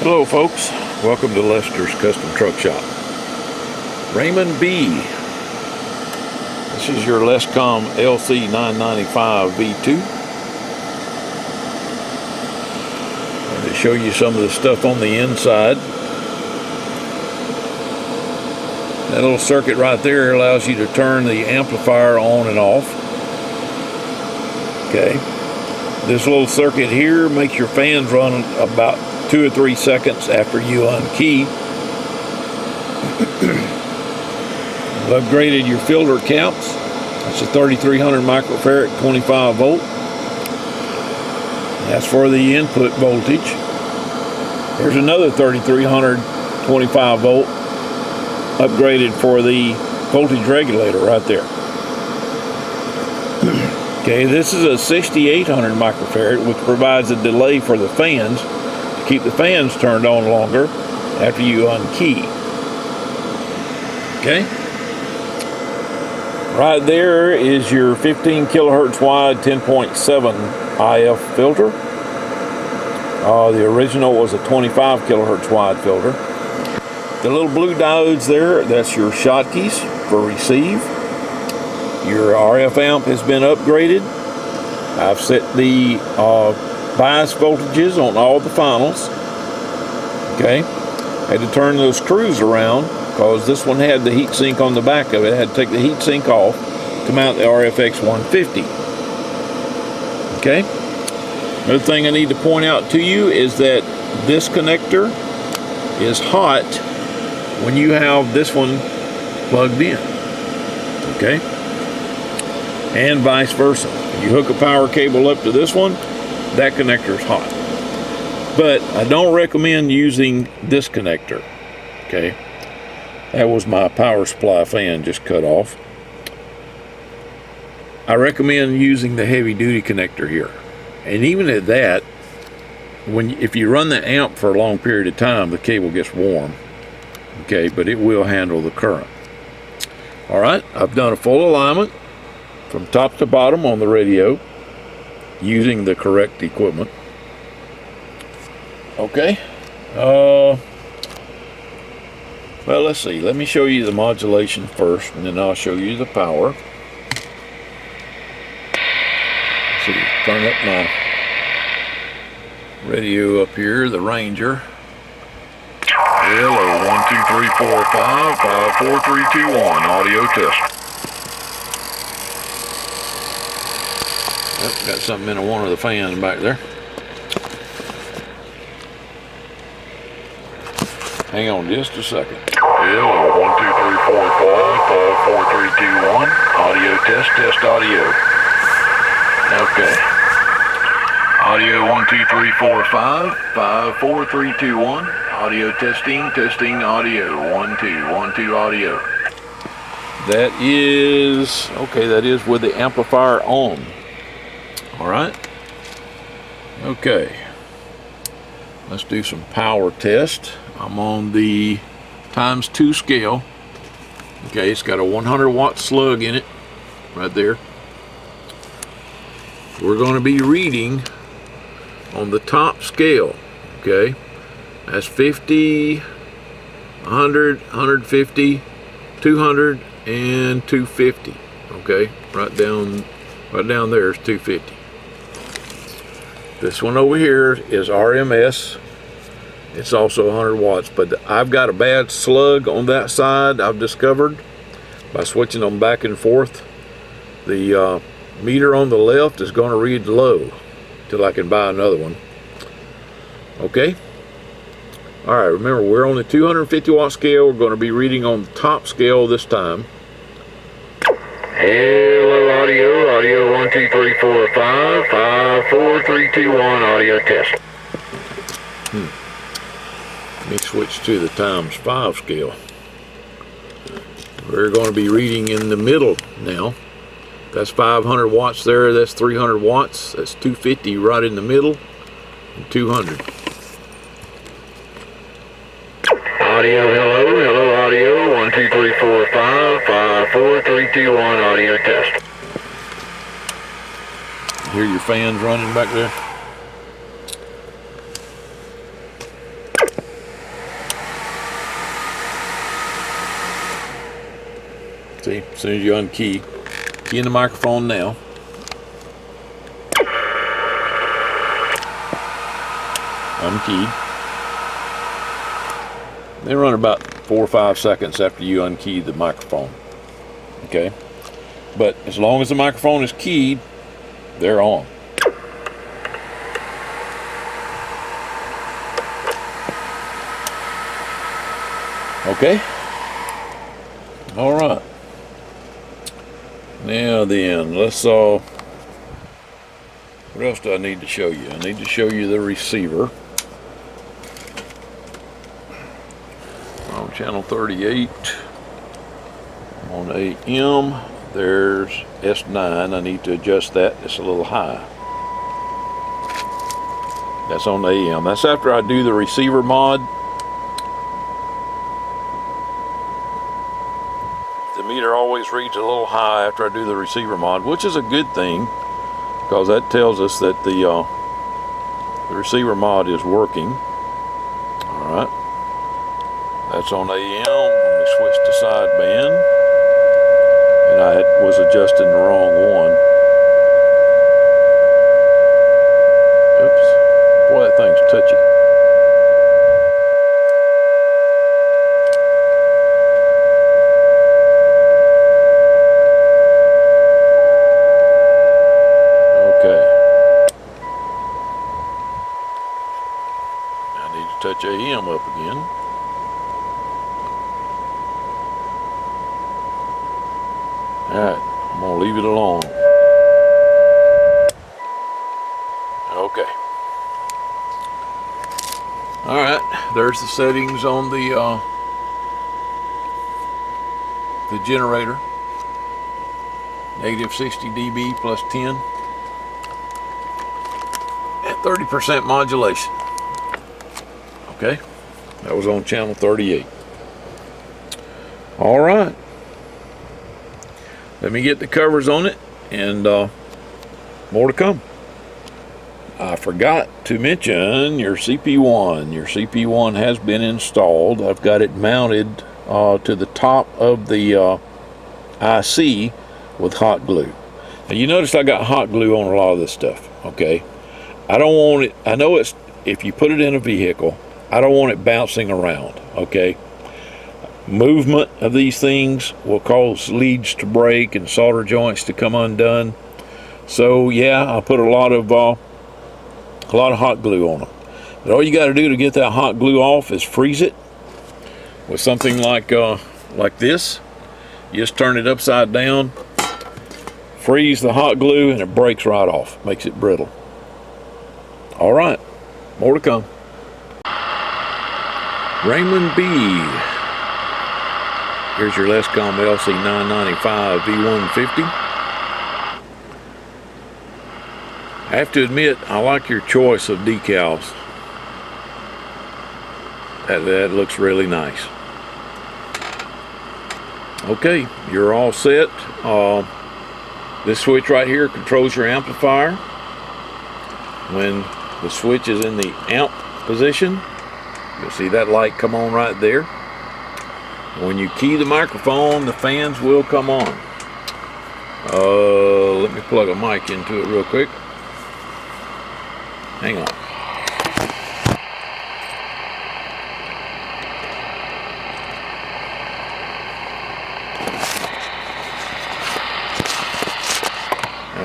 Hello folks, welcome to Lester's Custom Truck Shop. Raymond B. This is your Lescom LC995V2. I'm going to show you some of the stuff on the inside. That little circuit right there allows you to turn the amplifier on and off. Okay. This little circuit here makes your fans run about 2 or 3 seconds after you unkey. I've upgraded your filter caps. That's a 3300 microfarad 25 volt. That's for the input voltage. Here's another 3300 25 volt upgraded for the voltage regulator right there. Okay, this is a 6800 microfarad, which provides a delay for the fans to keep the fans turned on longer after you unkey. Okay. Right there is your 15 kilohertz wide 10.7 IF filter. The original was a 25 kilohertz wide filter. The little blue diodes there, that's your Schottkys for receive. Your RF amp has been upgraded. I've set the bias voltages on all the finals. Okay, I had to turn those screws around because this one had the heat sink on the back of it. I had to take the heat sink off to mount the RFX 150. Okay, another thing I need to point out to you is that this connector is hot when you have this one plugged in. Okay, and vice versa. You hook a power cable up to this one, that connector is hot. But I don't recommend using this connector. Okay, that was my power supply fan just cut off. I recommend using the heavy duty connector here. And even at that, if you run the amp for a long period of time, the cable gets warm. Okay, but it will handle the current. All right, I've done a full alignment from top to bottom on the radio using the correct equipment. Okay. Well, let's see. Let me show you the modulation first, and then I'll show you the power. Let's see, turn up my radio up here, the Ranger. Hello, 1 2 3 4 5 5 4 3 2 1 audio test. Oh, got something in one of the fans back there. Hang on just a second. Hello, 1 2 3 4 5 5 4 3 2 1 audio test, test audio. Okay. Audio 1 2 3 4 5 5 4 3 2 1 audio testing, testing audio 1 2 1 2 audio. That is okay. That is with the amplifier on. All right. Okay. Let's do some power test. I'm on the ×2 scale. Okay, it's got a 100 watt slug in it right there. We're going to be reading on the top scale. Okay, that's 50, 100, 150, 200, and 250. Okay, right down there is 250. This one over here is RMS. It's also 100 watts, but I've got a bad slug on that side. I've discovered by switching them back and forth. The meter on the left is going to read low till I can buy another one. Okay. All right, remember we're on the 250 watt scale. We're going to be reading on the top scale this time. Hello, audio 1 2 3 4 5 5 4 3 2 1 audio test. Let me switch to the ×5 scale. We're going to be reading in the middle now. That's 500 watts there. That's 300 watts. That's 250 right in the middle. And 200. Audio, hello, audio 1 2 3 4 5 5 4 3 2 1 audio test. Hear your fans running back there? See, as soon as you unkey, key in the microphone now. Unkeyed. They run about 4 or 5 seconds after you unkey the microphone. Okay? But as long as the microphone is keyed, they're on. Okay? All right. Now then, let's what else do I need to show you? I need to show you the receiver. On channel 38, on AM, there's S9. I need to adjust that. It's a little high. That's on AM. That's after I do the receiver mod. The meter always reads a little high after I do the receiver mod, which is a good thing, because that tells us that the receiver mod is working. All right. That's on AM. Let me switch to sideband. And I was adjusting the wrong one. Oops. Boy, that thing's touchy. Okay. I need to touch AM up again. Alright, I'm going to leave it alone. Okay. Alright, there's the settings on the generator. Negative 60 dB plus 10. At 30% modulation. Okay, that was on channel 38. Alright. Let me get the covers on it, and more to come. I forgot to mention your CP1. Your CP1 has been installed. I've got it mounted to the top of the IC with hot glue. Now you notice I got hot glue on a lot of this stuff, okay? I don't want it, I know it's, if you put it in a vehicle, I don't want it bouncing around, okay? Movement of these things will cause leads to break and solder joints to come undone. So yeah, I put a lot of hot glue on them. But all you got to do to get that hot glue off is freeze it with something like this. You just turn it upside down, freeze the hot glue, and it breaks right off. Makes it brittle. All right, more to come. Raymond B. Here's your LESCOM LC995V2. I have to admit, I like your choice of decals. That looks really nice. Okay, you're all set. This switch right here controls your amplifier. When the switch is in the amp position, you'll see that light come on right there. When you key the microphone, the fans will come on. Let me plug a mic into it real quick. Hang on.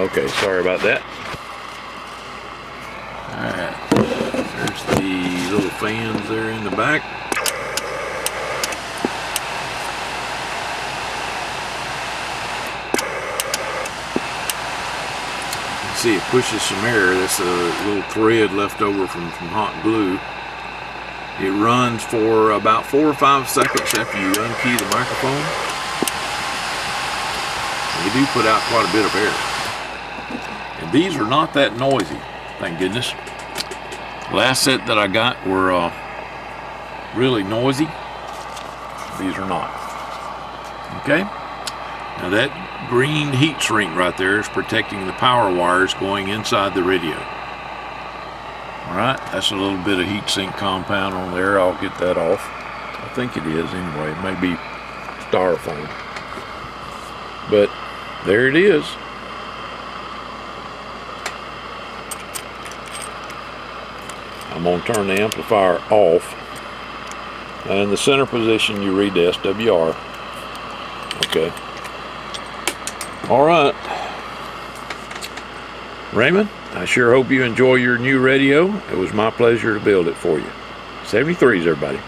Okay, sorry about that. Alright, there's the little fans there in the back. See, it pushes some air. That's a little thread left over from hot glue. It runs for about 4 or 5 seconds after you unkey the microphone. They do put out quite a bit of air. And these are not that noisy, thank goodness. The last set that I got were really noisy. These are not. Okay? Now that green heat shrink right there is protecting the power wires going inside the radio. Alright, that's a little bit of heat sink compound on there. I'll get that off. I think it is anyway. It may be styrofoam. but there it is. I'm going to turn the amplifier off. And in the center position, you read the SWR. Okay. All right. Raymond, I sure hope you enjoy your new radio. It was my pleasure to build it for you. 73s, everybody.